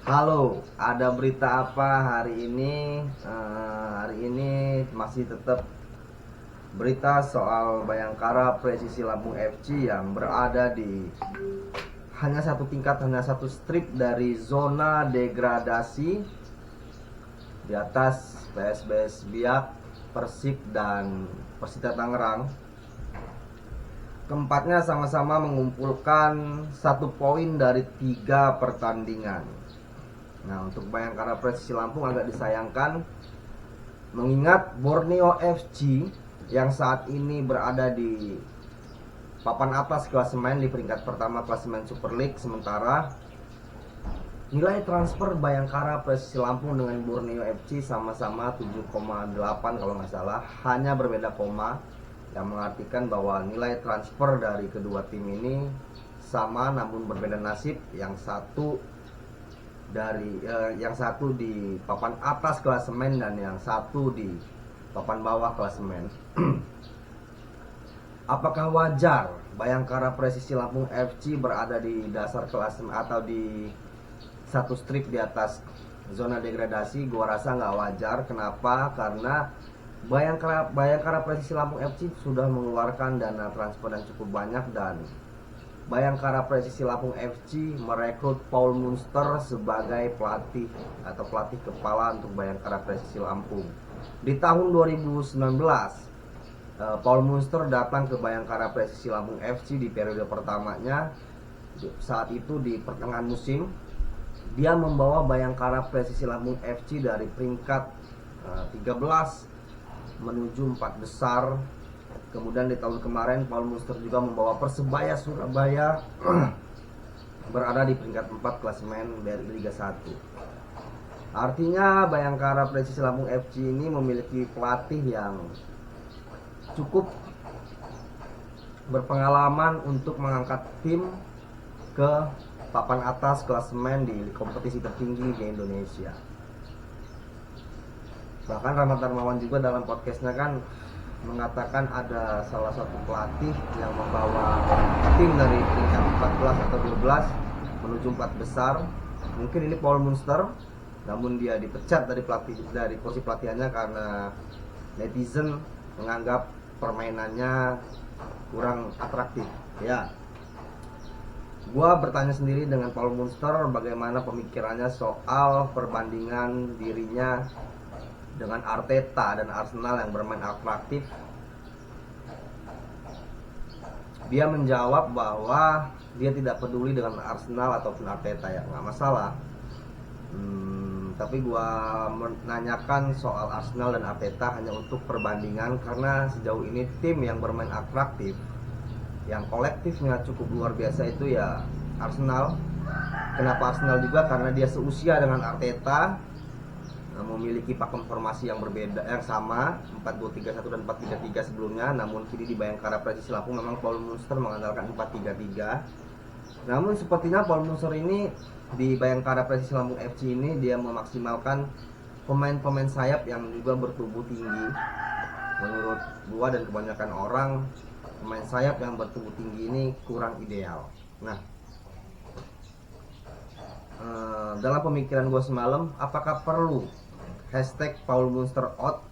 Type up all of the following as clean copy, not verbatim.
Halo, ada berita apa hari ini? Hari ini masih tetap berita soal Bayangkara Presisi Lampung FC yang berada di hanya satu tingkat, hanya satu strip dari zona degradasi di atas PSBS Biak, Persik dan Persita Tangerang. Keempatnya sama-sama mengumpulkan 1 poin dari 3 pertandingan. Nah, untuk Bayangkara Presisi Lampung agak disayangkan mengingat Borneo FC yang saat ini berada di papan atas klasemen di peringkat pertama klasemen Super League, sementara nilai transfer Bayangkara Presisi Lampung dengan Borneo FC sama-sama 7,8 kalau nggak salah, hanya berbeda koma, yang mengartikan bahwa nilai transfer dari kedua tim ini sama namun berbeda nasib. Yang satu di papan atas klasemen dan yang satu di papan bawah klasemen. Apakah wajar Bayangkara Presisi Lampung FC berada di dasar klasemen atau di satu strip di atas zona degradasi? Gua rasa nggak wajar. Kenapa? Karena Bayangkara Presisi Lampung FC sudah mengeluarkan dana transfer yang cukup banyak, dan Bayangkara Presisi Lampung FC merekrut Paul Munster sebagai pelatih atau pelatih kepala untuk Bayangkara Presisi Lampung. Di tahun 2019, Paul Munster datang ke Bayangkara Presisi Lampung FC di periode pertamanya. Saat itu di pertengahan musim, dia membawa Bayangkara Presisi Lampung FC dari peringkat 13 menuju 4 besar. Kemudian di tahun kemarin Paul Munster juga membawa Persebaya Surabaya berada di peringkat 4 klasemen dari Liga 1. Artinya Bayangkara Presisi Lampung FC ini memiliki pelatih yang cukup berpengalaman untuk mengangkat tim ke papan atas klasemen di kompetisi tertinggi di Indonesia. Bahkan Rahmat Darmawan juga dalam podcastnya kan mengatakan ada salah satu pelatih yang membawa tim dari peringkat 14 atau 12 menuju 4 besar. Mungkin ini Paul Munster, namun dia dipecat dari kursi pelatihannya karena netizen menganggap permainannya kurang atraktif. Ya, gua bertanya sendiri dengan Paul Munster bagaimana pemikirannya soal perbandingan dirinya dengan Arteta dan Arsenal yang bermain atraktif. Dia menjawab bahwa dia tidak peduli dengan Arsenal ataupun Arteta, ya nggak masalah. Tapi gua menanyakan soal Arsenal dan Arteta hanya untuk perbandingan, karena sejauh ini tim yang bermain atraktif, yang kolektifnya cukup luar biasa itu ya Arsenal. Kenapa Arsenal juga? Karena dia seusia dengan Arteta, memiliki pakem formasi yang berbeda, yang sama 4-2-3-1 dan 4-3-3 sebelumnya. Namun kini di Bayangkara Presisi Lampung memang Paul Munster mengandalkan 4-3-3. Namun sepertinya Paul Munster ini di Bayangkara Presisi Lampung FC ini dia memaksimalkan pemain-pemain sayap yang juga bertubuh tinggi. Menurut gua dan kebanyakan orang, pemain sayap yang bertubuh tinggi ini kurang ideal. Nah, dalam pemikiran gue semalam, apakah perlu hashtag Paul Munster out?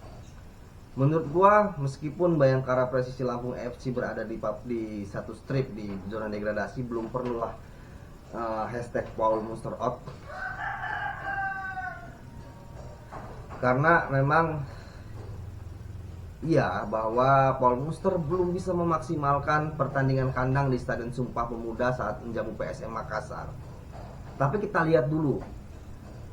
Menurut gue, meskipun Bayangkara Presisi Lampung FC berada di satu strip di zona degradasi, belum perlulah hashtag Paul Munster out, karena memang iya bahwa Paul Munster belum bisa memaksimalkan pertandingan kandang di Stadion Sumpah Pemuda saat menjamu PSM Makassar. Tapi kita lihat dulu,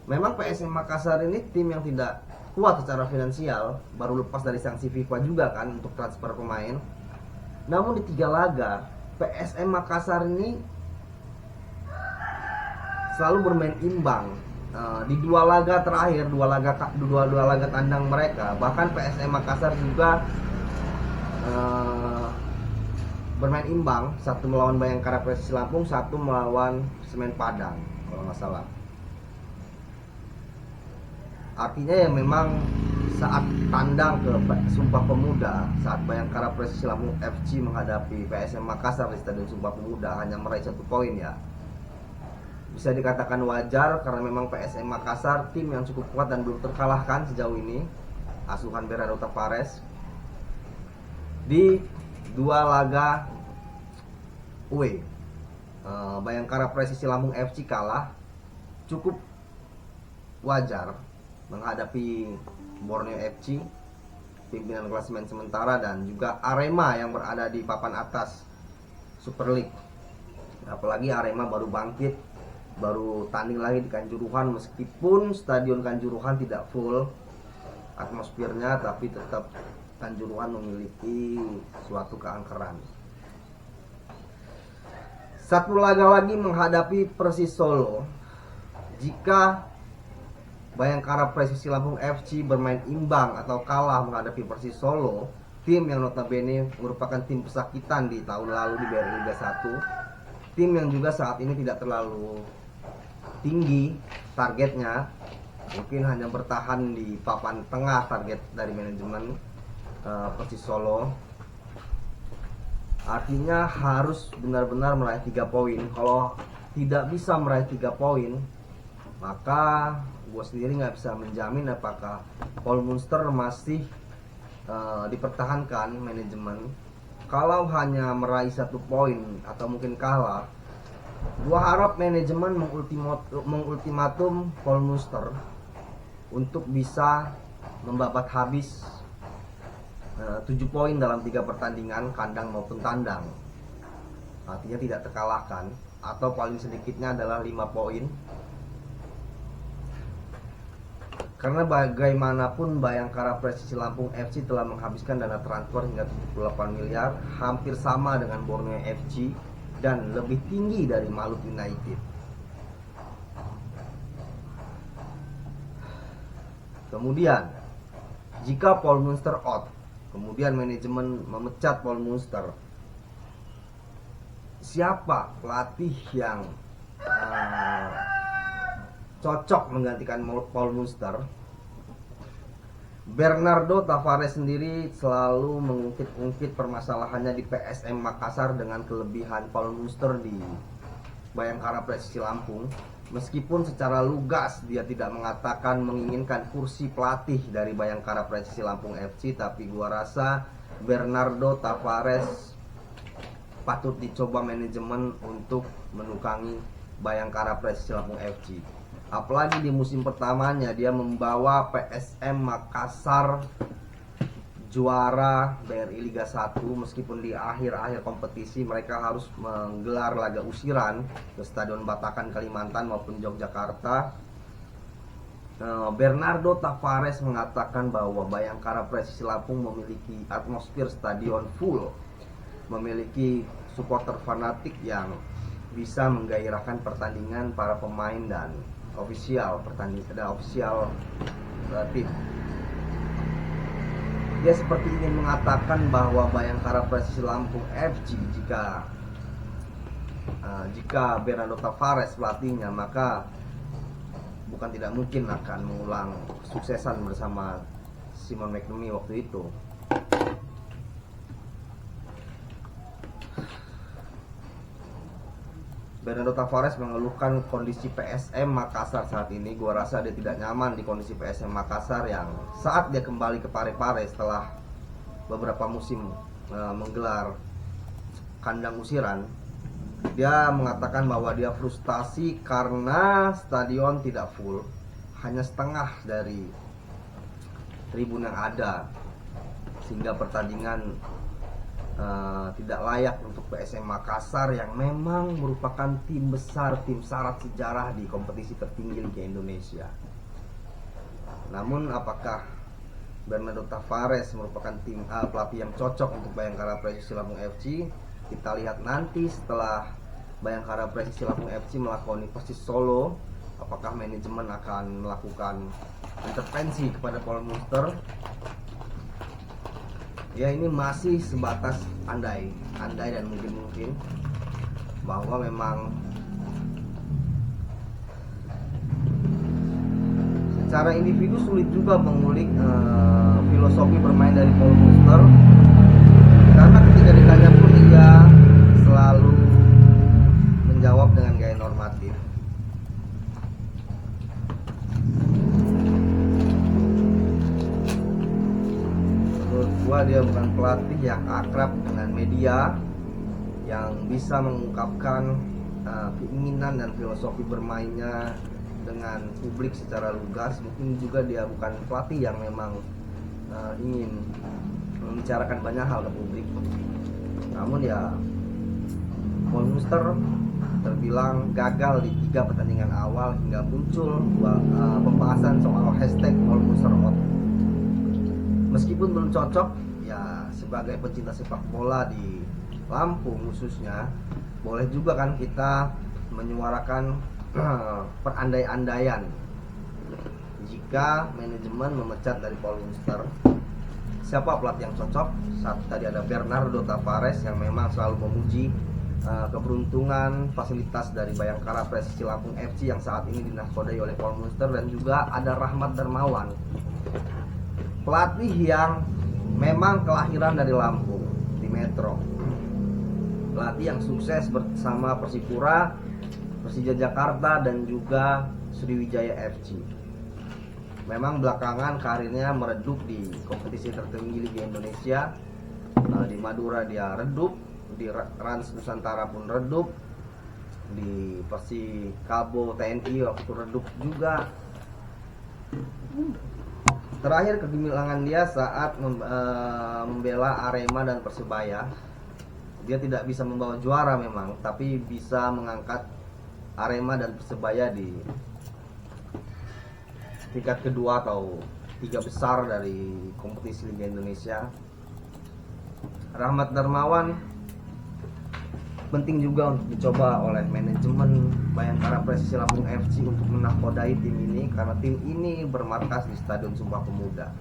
memang PSM Makassar ini tim yang tidak kuat secara finansial, baru lepas dari sanksi FIFA juga kan untuk transfer pemain. Namun di 3 laga PSM Makassar ini selalu bermain imbang. Di 2 laga terakhir, 2 laga tandang mereka, bahkan PSM Makassar juga bermain imbang, satu melawan Bayangkara Presisi Lampung, satu melawan Semen Padang kalau nggak salah. Artinya ya memang saat tandang ke Sumpah Pemuda, saat Bayangkara Presisi Lampung FC menghadapi PSM Makassar di Stadion Sumpah Pemuda hanya meraih 1 poin ya. bisa dikatakan wajar karena memang PSM Makassar tim yang cukup kuat dan belum terkalahkan sejauh ini asuhan Bernardo Tavares. Di 2 laga away, Bayangkara Presisi Lampung FC kalah cukup wajar menghadapi Borneo FC, pimpinan klasemen sementara, dan juga Arema yang berada di papan atas Super League. Apalagi Arema baru bangkit, baru tanding lagi di Kanjuruhan, meskipun stadion Kanjuruhan tidak full atmosfernya, tapi tetap Kanjuruhan memiliki suatu keangkeran. Satu laga lagi menghadapi Persis Solo. Jika Bayangkara Presisi Lampung FC bermain imbang atau kalah menghadapi Persis Solo, tim yang notabene merupakan tim pesakitan di tahun lalu di BRI Liga 1, tim yang juga saat ini tidak terlalu tinggi targetnya, mungkin hanya bertahan di papan tengah target dari manajemen Persis Solo. Artinya harus benar-benar meraih 3 poin. Kalau tidak bisa meraih 3 poin, maka gue sendiri nggak bisa menjamin apakah Paul Munster masih dipertahankan manajemen. Kalau hanya meraih 1 poin atau mungkin kalah, gue harap manajemen mengultimatum Paul Munster untuk bisa membabat habis 7 poin dalam 3 pertandingan, kandang maupun tandang. Artinya tidak terkalahkan, atau paling sedikitnya adalah 5 poin. Karena bagaimanapun Bayangkara Presisi Lampung FC telah menghabiskan dana transfer hingga 78 miliar, hampir sama dengan Borneo FC dan lebih tinggi dari Maluku United. Kemudian, jika Paul Munster out, kemudian manajemen memecat Paul Munster, siapa pelatih yang cocok menggantikan Paul Munster? Bernardo Tavares sendiri selalu mengungkit-ungkit permasalahannya di PSM Makassar dengan kelebihan Paul Munster di Bayangkara Presisi Lampung. Meskipun secara lugas dia tidak mengatakan menginginkan kursi pelatih dari Bayangkara Presisi Lampung FC, tapi gua rasa Bernardo Tavares patut dicoba manajemen untuk menukangi Bayangkara Presisi Lampung FC. Apalagi di musim pertamanya dia membawa PSM Makassar juara BRI Liga 1, meskipun di akhir-akhir kompetisi mereka harus menggelar laga usiran ke Stadion Batakan Kalimantan maupun Yogyakarta. Bernardo Tavares mengatakan bahwa Bayangkara Presisi Lampung memiliki atmosfer stadion full, memiliki supporter fanatik yang bisa menggairahkan pertandingan para pemain dan ofisial pertandingan dan ofisial tim. Dia seperti ingin mengatakan bahwa Bayangkara Presisi Lampung FC jika Bernardo Tavares pelatihnya, maka bukan tidak mungkin akan mengulang suksesan bersama Simon McNamee waktu itu. Bernardo Tavares mengeluhkan kondisi PSM Makassar saat ini. Gua rasa dia tidak nyaman di kondisi PSM Makassar yang saat dia kembali ke Parepare setelah beberapa musim menggelar kandang usiran, dia mengatakan bahwa dia frustasi karena stadion tidak full, hanya setengah dari tribun yang ada, sehingga pertandingan tidak layak untuk PSM Makassar yang memang merupakan tim besar, tim syarat sejarah di kompetisi tertinggi Liga Indonesia. Namun apakah Bernardo Tavares merupakan pelatih yang cocok untuk Bayangkara Presisi Lampung FC? Kita lihat nanti setelah Bayangkara Presisi Lampung FC melakoni Persis Solo, apakah manajemen akan melakukan intervensi kepada Paul Munster? Ya, ini masih sebatas andai dan mungkin bahwa memang secara individu sulit juga mengulik filosofi bermain dari Paul Munster, karena ketika ditanya pun ia selalu menjawab dengan gaya normatif. kenapa dia bukan pelatih yang akrab dengan media, yang bisa mengungkapkan keinginan dan filosofi bermainnya dengan publik secara lugas. Mungkin juga dia bukan pelatih yang memang ingin membicarakan banyak hal ke publik. Namun ya, Paul Muster terbilang gagal di 3 pertandingan awal hingga muncul pembahasan soal hashtag Paul Muster out. Meskipun belum cocok, ya sebagai pecinta sepak bola di Lampung khususnya, boleh juga kan kita menyuarakan perandai-andaian jika manajemen memecat dari Paul Muster. Siapa pelatih yang cocok? Tadi ada Bernardo Tavares yang memang selalu memuji keberuntungan fasilitas dari Bayangkara Presisi Lampung FC yang saat ini dinahkodai oleh Paul Muster, dan juga ada Rahmat Darmawan, pelatih yang memang kelahiran dari Lampung di Metro, pelatih yang sukses bersama Persipura, Persija Jakarta, dan juga Sriwijaya FC. Memang belakangan karirnya meredup di kompetisi tertinggi Liga Indonesia. Di Madura dia redup, di Rans Nusantara pun redup, di Persikabo TNI waktu itu redup juga. Terakhir kegemilangan dia saat membela Arema dan Persebaya. Dia tidak bisa membawa juara memang, tapi bisa mengangkat Arema dan Persebaya di tingkat kedua atau 3 besar dari kompetisi Liga Indonesia. Rahmat Darmawan penting juga untuk dicoba oleh manajemen Bayangkara Presisi Lampung FC untuk menahkodai tim ini, karena tim ini bermarkas di Stadion Sumpah Pemuda.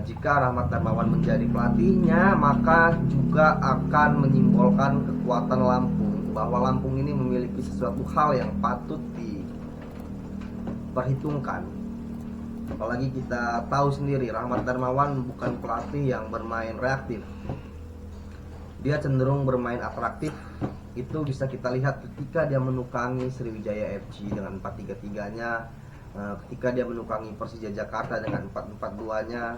Jika Rahmat Darmawan menjadi pelatihnya, maka juga akan menyimbolkan kekuatan Lampung, bahwa Lampung ini memiliki sesuatu hal yang patut diperhitungkan. Apalagi kita tahu sendiri Rahmat Darmawan bukan pelatih yang bermain reaktif, dia cenderung bermain atraktif. Itu bisa kita lihat ketika dia menukangi Sriwijaya FC dengan 4-3-3-nya, ketika dia menukangi Persija Jakarta dengan 4-4-2-nya.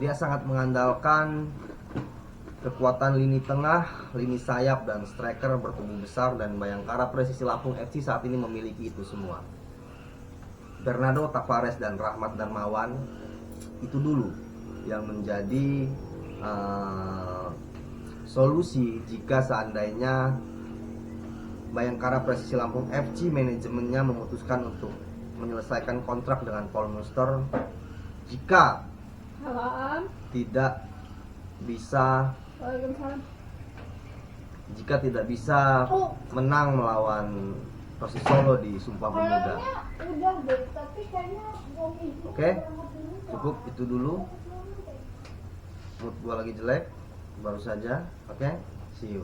Dia sangat mengandalkan kekuatan lini tengah, lini sayap, dan striker bertubuh besar, dan Bayangkara Presisi Lampung FC saat ini memiliki itu semua. Bernardo Tavares dan Rahmat Darmawan itu dulu yang menjadi solusi jika seandainya Bayangkara Presisi Lampung FC manajemennya memutuskan untuk menyelesaikan kontrak dengan Paul Muster jika tidak bisa menang melawan Persis Solo di Sumpah Pemuda. Oke, cukup itu dulu. Mood gua lagi jelek baru saja. Oke, see you.